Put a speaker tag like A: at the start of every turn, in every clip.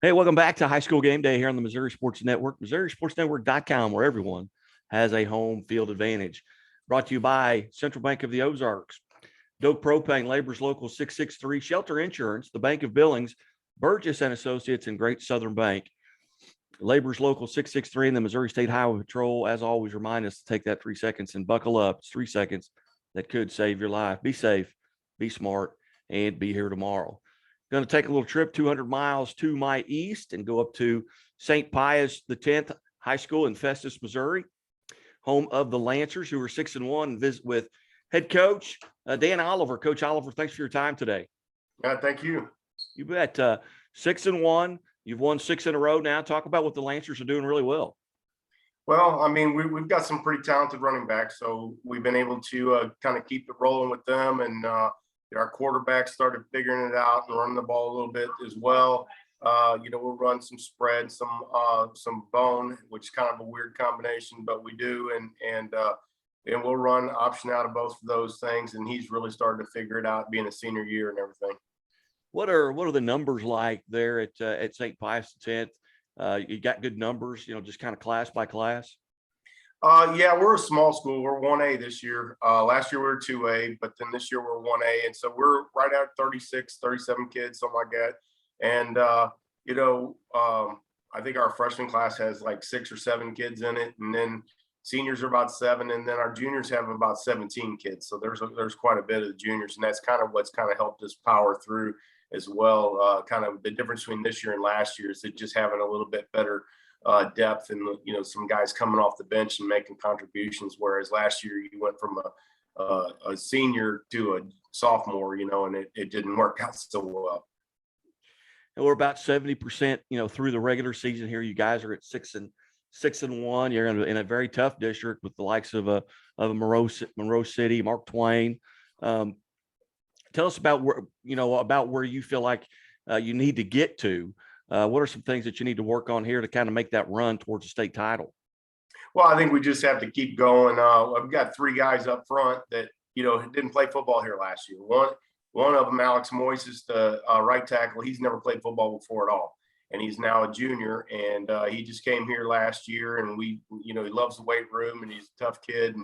A: Hey, welcome back to High School Game Day here on the Missouri Sports Network, MissouriSportsNetwork.com, where everyone has a home field advantage. Brought to you by Central Bank of the Ozarks, Doak Propane, Labor's Local 663, Shelter Insurance, the Bank of Billings, Burgess and Associates, and Great Southern Bank. Labor's Local 663 and the Missouri State Highway Patrol, as always, remind us to take that 3 seconds and buckle up. It's 3 seconds that could save your life. Be safe, be smart, and be here tomorrow. Going to take a little trip 200 miles to my east and go up to St. Pius X High School in Festus, Missouri, home of the Lancers, who are 6-1, and visit with head coach Dan Oliver. Coach Oliver, thanks for your time today.
B: Thank you.
A: You bet. 6-1. You've won 6 in a row now. Talk about what the Lancers are doing really well.
B: Well, I mean, we've got some pretty talented running backs, so we've been able to kind of keep it rolling with them, and our quarterback started figuring it out and running the ball a little bit as well. We'll run some spread, some bone, which is kind of a weird combination, but we do, and we'll run option out of both of those things. And he's really started to figure it out, being a senior year and everything.
A: What are the numbers like there at St. Pius X? You got good numbers, just kind of class by class.
B: Yeah, we're a small school. We're 1A this year. Last year we were 2A, but then this year we're 1A. And so we're right at 36, 37 kids, something like that. And, I think our freshman class has like 6 or 7 kids in it. And then seniors are about 7. And then our juniors have about 17 kids. So there's quite a bit of the juniors. And that's kind of what's kind of helped us power through as well. Kind of the difference between this year and last year is that just having a little bit better depth and some guys coming off the bench and making contributions, whereas last year you went from a senior to a sophomore, and it didn't work out so well.
A: And we're about 70% through the regular season here. You guys are at 6-1. You're in a very tough district with the likes of Monroe City, Mark Twain. Tell us about where you feel like you need to get to. What are some things that you need to work on here to kind of make that run towards a state title?
B: Well, I think we just have to keep going. We've got 3 guys up front that, didn't play football here last year. One of them, Alex Moises, the right tackle, he's never played football before at all. And he's now a junior, and he just came here last year, and he loves the weight room, and he's a tough kid,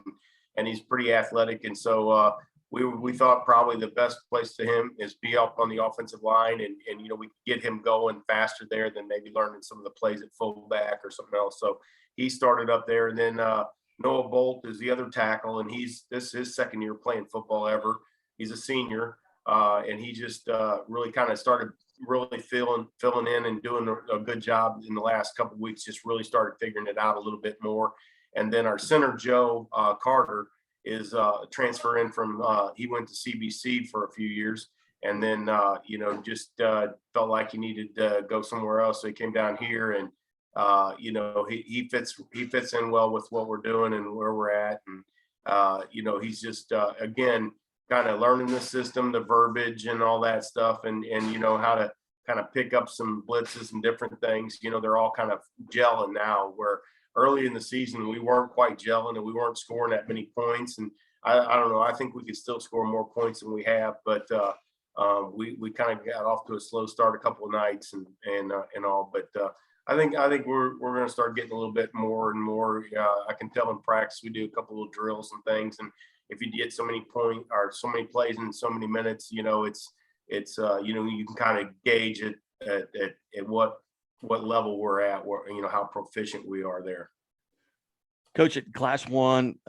B: and he's pretty athletic. And so we thought probably the best place to him is be up on the offensive line, and we could get him going faster there than maybe learning some of the plays at fullback or something else. So he started up there, and then Noah Bolt is the other tackle, and this is his second year playing football ever. He's a senior, and he just really kind of started really filling in and doing a good job in the last couple of weeks. Just really started figuring it out a little bit more. And then our center, Joe Carter, is transferring from he went to CBC for a few years, and then just felt like he needed to go somewhere else, so he came down here, and he fits in well with what we're doing and where we're at. And he's just again kind of learning the system, the verbiage and all that stuff, and how to kind of pick up some blitzes and different things. They're all kind of gelling now, where early in the season we weren't quite gelling and we weren't scoring that many points. And I don't know, I think we could still score more points than we have, but we kind of got off to a slow start a couple of nights and all. But I think we're going to start getting a little bit more and more. I can tell in practice we do a couple of drills and things, and if you get so many points or so many plays in so many minutes, it's you can kind of gauge it at what level we're at, how proficient we are there.
A: Coach, at Class 1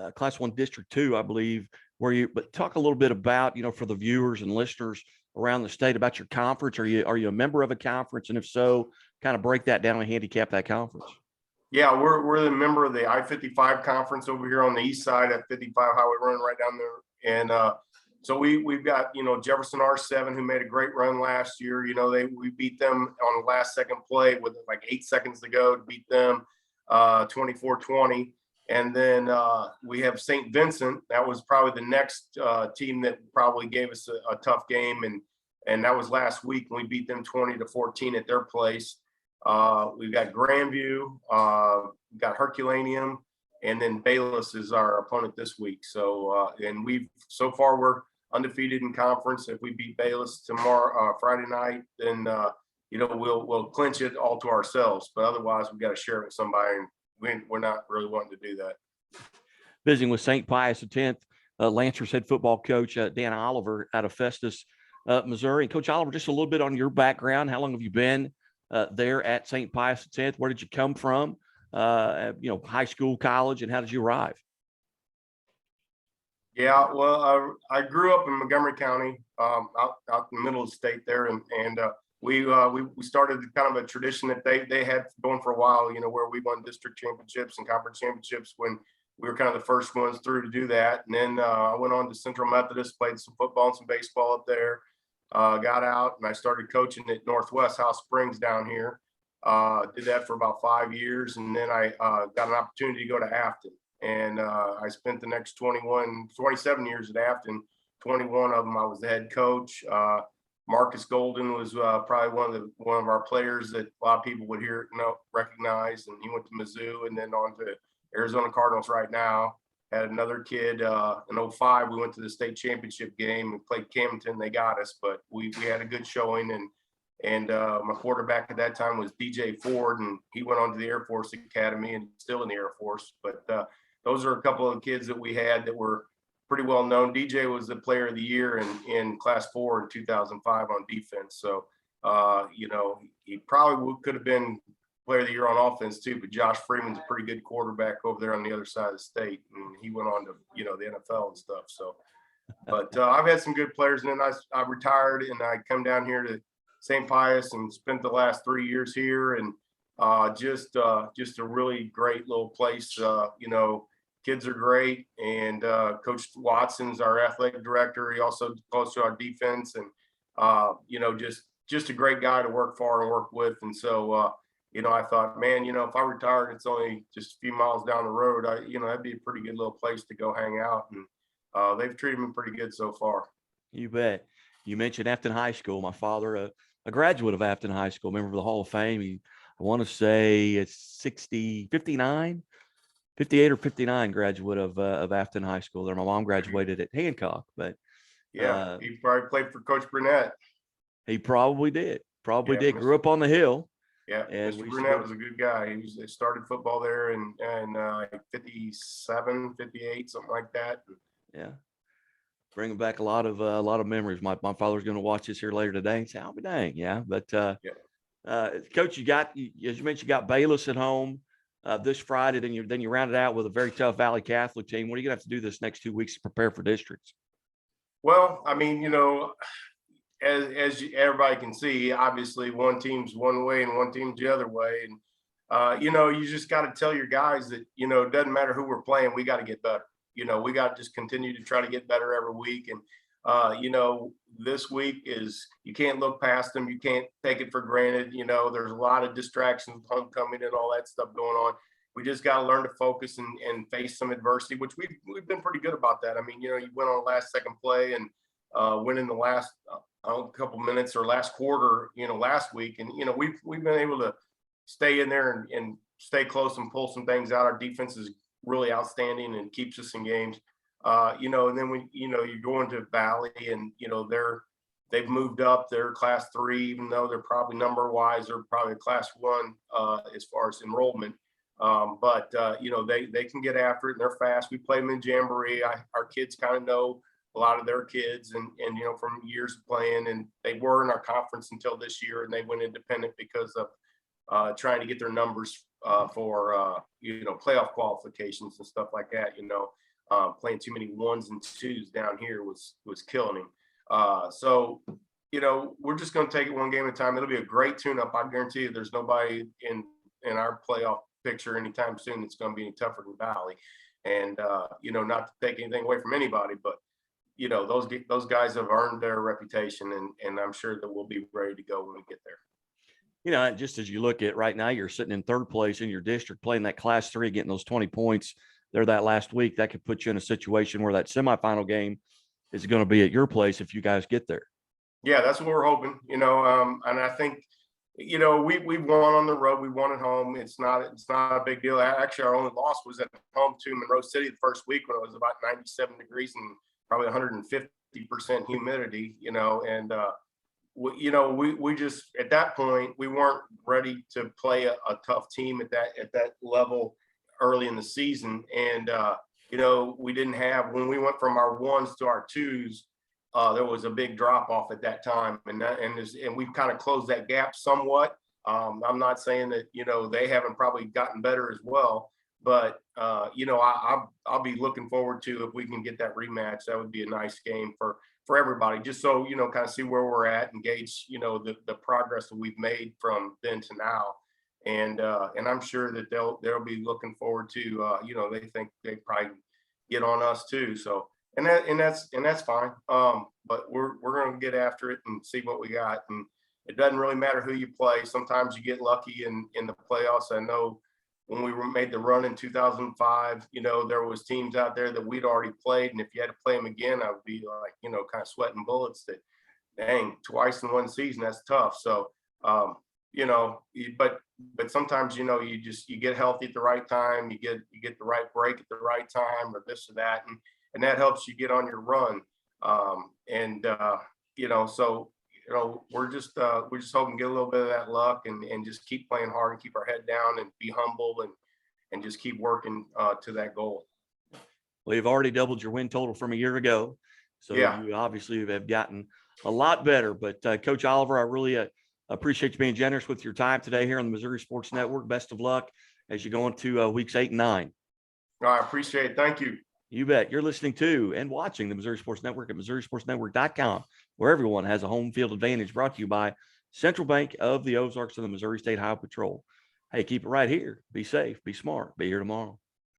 A: District 2, I believe, but talk a little bit about, for the viewers and listeners around the state about your conference. Are you a member of a conference? And if so, kind of break that down and handicap that conference.
B: Yeah, we're the member of the I-55 conference over here on the east side at 55 Highway Run right down there. And so we've got, Jefferson R7, who made a great run last year. We beat them on the last second play with like 8 seconds to go to beat them 24-20. And then we have St. Vincent. That was probably the next team that probably gave us a tough game. And that was last week when we beat them 20-14 at their place. We've got Grandview, we've got Herculaneum, and then Bayless is our opponent this week. So, and so far we're undefeated in conference. If we beat Bayless tomorrow, Friday night, then, we'll clinch it all to ourselves. But otherwise, we got to share it with somebody, and we're not really wanting to do that.
A: Visiting with St. Pius X, Lancers head football coach Dan Oliver out of Festus, Missouri. And Coach Oliver, just a little bit on your background. How long have you been there at St. Pius X? Where did you come from? High school, college, and how did you arrive?
B: Yeah, well, I grew up in Montgomery County, out in the middle of the state there, and we started kind of a tradition that they had going for a while, where we won district championships and conference championships when we were kind of the first ones through to do that. And then I went on to Central Methodist, played some football and some baseball up there, got out, and I started coaching at Northwest House Springs down here. Did that for about 5 years, and then I got an opportunity to go to Afton. And I spent the next 27 years at Afton. 21 of them I was the head coach. Marcus Golden was probably one of our players that a lot of people would recognize, and he went to Mizzou and then on to Arizona Cardinals right now. Had another kid in 05. We went to the state championship game and played Camden. They got us, but we had a good showing. And my quarterback at that time was DJ Ford, and he went on to the Air Force Academy and still in the Air Force. But those are a couple of kids that we had that were pretty well known. DJ was the player of the year in Class 4 in 2005 on defense. So, he probably could have been player of the year on offense too, but Josh Freeman's a pretty good quarterback over there on the other side of the state. And he went on to, the NFL and stuff. So, but I've had some good players, and then I retired and I come down here to St. Pius and spent the last 3 years here. And just a really great little place. Kids are great, and Coach Watson's our athletic director. He also coaches our defense, and just a great guy to work for and work with. And so I thought, man, if I retired, it's only just a few miles down the road. That'd be a pretty good little place to go hang out, and they've treated me pretty good so far.
A: You bet. You mentioned Afton High School. My father, a graduate of Afton High School, member of the Hall of Fame. I want to say it's 58 or 59 graduate of Afton High School there. My mom graduated at Hancock, but
B: yeah, he probably played for Coach Burnett.
A: He probably did. Grew up on the hill.
B: Yeah, and Mr. Burnett was a good guy. He started football there in 57, 58, something like that.
A: Yeah, bringing back a lot of memories. My father's going to watch this here later today and say, "I'll be dang, yeah." But Coach, as you mentioned, you got Bayless at home this Friday. Then you round it out with a very tough Valley Catholic team. What are you going to have to do this next 2 weeks to prepare for districts?
B: Well, I mean, as everybody can see, obviously one team's one way and one team's the other way. And, you just got to tell your guys that, it doesn't matter who we're playing, we got to get better. We got to just continue to try to get better every week. And, this week you can't look past them. You can't take it for granted. There's a lot of distractions, homecoming and all that stuff going on. We just got to learn to focus and face some adversity, which we've been pretty good about that. I mean, you went on second play and went in the last couple minutes or last quarter, last week. And, we've been able to stay in there and stay close and pull some things out. Our defense is really outstanding and keeps us in games. And then when, you go into Valley and, they've moved up. They're Class 3, even though they're probably number-wise, they're probably Class 1 as far as enrollment. But they can get after it, and they're fast. We play them in Jamboree. Our kids kind of know a lot of their kids and from years of playing, and they were in our conference until this year, and they went independent because of trying to get their numbers for playoff qualifications and stuff like that. Playing too many 1s and 2s down here was killing him. So we're just going to take it one game at a time. It'll be a great tune-up. I guarantee you there's nobody in our playoff picture anytime soon that's going to be any tougher than Valley. And not to take anything away from anybody, but those guys have earned their reputation, and I'm sure that we'll be ready to go when we get there.
A: Just as you look at right now, you're sitting in third place in your district, playing that Class 3, getting those 20 points there that last week. That could put you in a situation where that semifinal game is going to be at your place if you guys get there.
B: Yeah, that's what we're hoping. And I think we won on the road. We won at home. It's not a big deal. Actually, our only loss was at home to Monroe City the first week when it was about 97 degrees and probably 150% humidity, and we just at that point we weren't ready to play a tough team at that level early in the season, and we didn't have when we went from our ones to our twos. There was a big drop off at that time, and we've kind of closed that gap somewhat. I'm not saying that they haven't probably gotten better as well, but I'll be looking forward to if we can get that rematch. That would be a nice game for everybody, just so kind of see where we're at and gauge the progress that we've made from then to now. And I'm sure that they'll be looking forward to they think they probably get on us too. So that's fine. But we're gonna get after it and see what we got. And it doesn't really matter who you play. Sometimes you get lucky in the playoffs. I know when we made the run in 2005, there was teams out there that we'd already played, and if you had to play them again, I would be like, kind of sweating bullets. That, dang, twice in one season, that's tough. So, but sometimes you get healthy at the right time, you get the right break at the right time, or this or that, and that helps you get on your run. So we're just hoping to get a little bit of that luck and just keep playing hard and keep our head down and be humble and just keep working to that goal.
A: Well, you've already doubled your win total from a year ago, so
B: Yeah.
A: you obviously have gotten a lot better. But Coach Oliver, I really appreciate you being generous with your time today here on the Missouri Sports Network. Best of luck as you go into weeks 8 and 9.
B: I appreciate it. Thank you.
A: You bet. You're listening to and watching the Missouri Sports Network at MissouriSportsNetwork.com, where everyone has a home field advantage, brought to you by Central Bank of the Ozarks and the Missouri State Highway Patrol. Hey, keep it right here. Be safe, be smart, be here tomorrow.